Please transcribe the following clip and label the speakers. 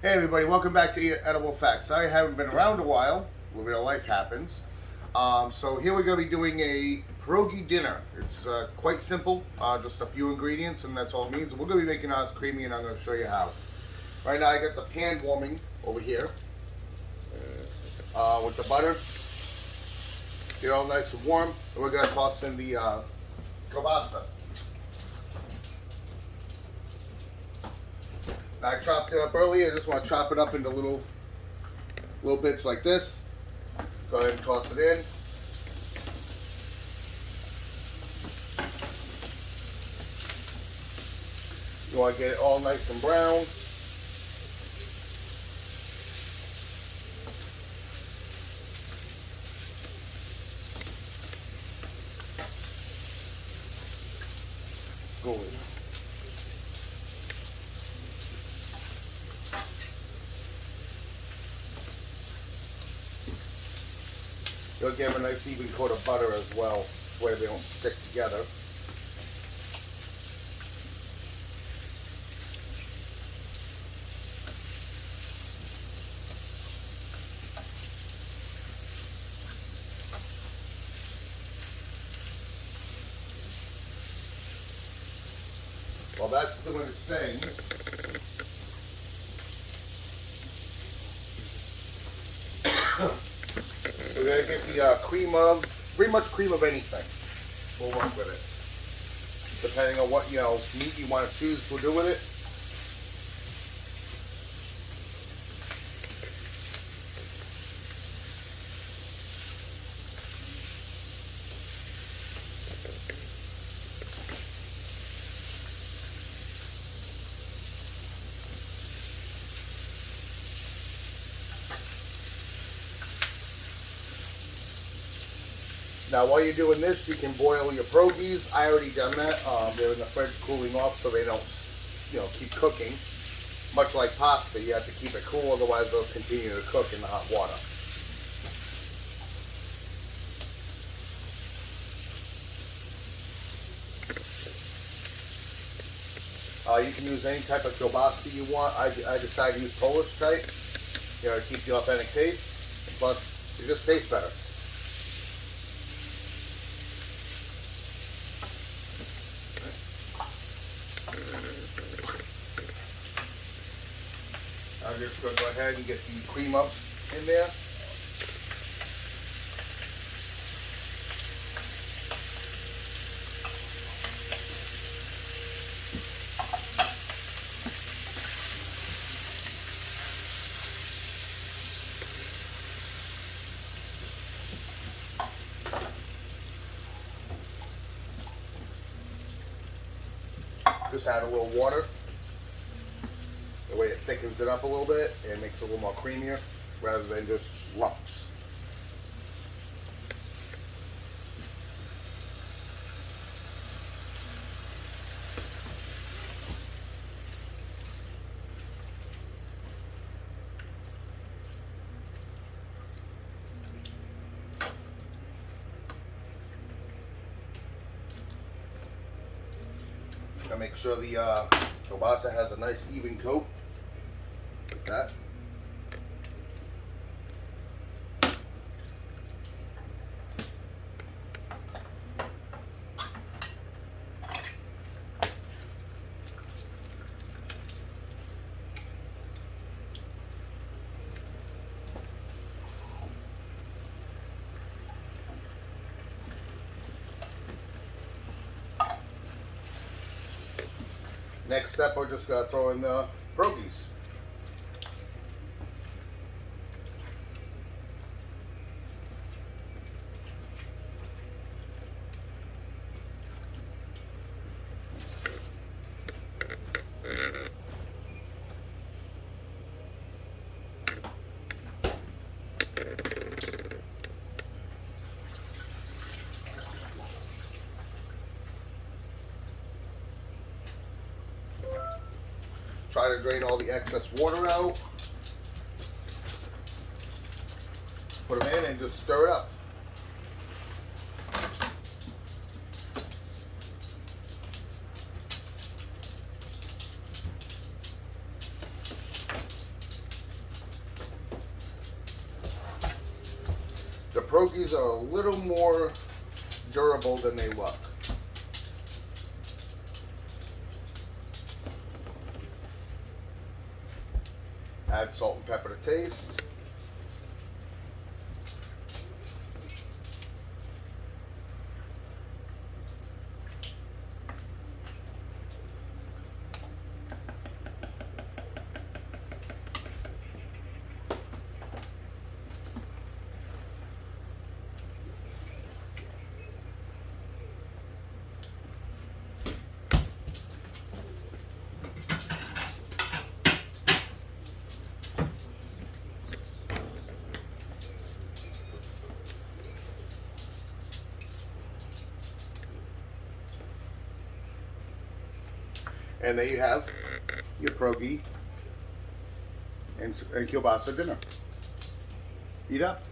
Speaker 1: Hey everybody, welcome back to Edible Facts. Sorry I haven't been around a while. A little bit of life happens. So here we're going to be doing a pierogi dinner. It's quite simple, just a few ingredients and that's all it means. We're going to be making ours creamy and I'm going to show you how. Right now I got the pan warming over here with the butter. Get it all nice and warm. And we're going to toss in the kielbasa. Now, I chopped it up earlier. I just want to chop it up into little bits like this. Go ahead and toss it in. You want to get it all nice and brown. Go in. You'll give them a nice even coat of butter as well, where they don't stick together. While that's doing its thing, we're going to get the cream of, pretty much cream of anything. We'll work with it. Depending on what, meat you want to choose to do with it. Now, while you're doing this, you can boil your pierogis. I already done that. They're in the fridge cooling off so they don't, keep cooking. Much like pasta, you have to keep it cool, otherwise they'll continue to cook in the hot water. You can use any type of kielbasa you want. I decided to use Polish type, to keep the authentic taste. Plus, it just tastes better. I'm just going to go ahead and get the cream ups in there. Just add a little water. The way it thickens it up a little bit and makes it a little more creamier rather than just lumps. Now make sure the kielbasa has a nice even coat. Like that. Next step, we're just going to throw in the pierogis. Try to drain all the excess water out. Put them in and just stir it up. pierogies are a little more durable than they look. Add salt and pepper to taste. And there you have your pierogi and kielbasa dinner. Eat up.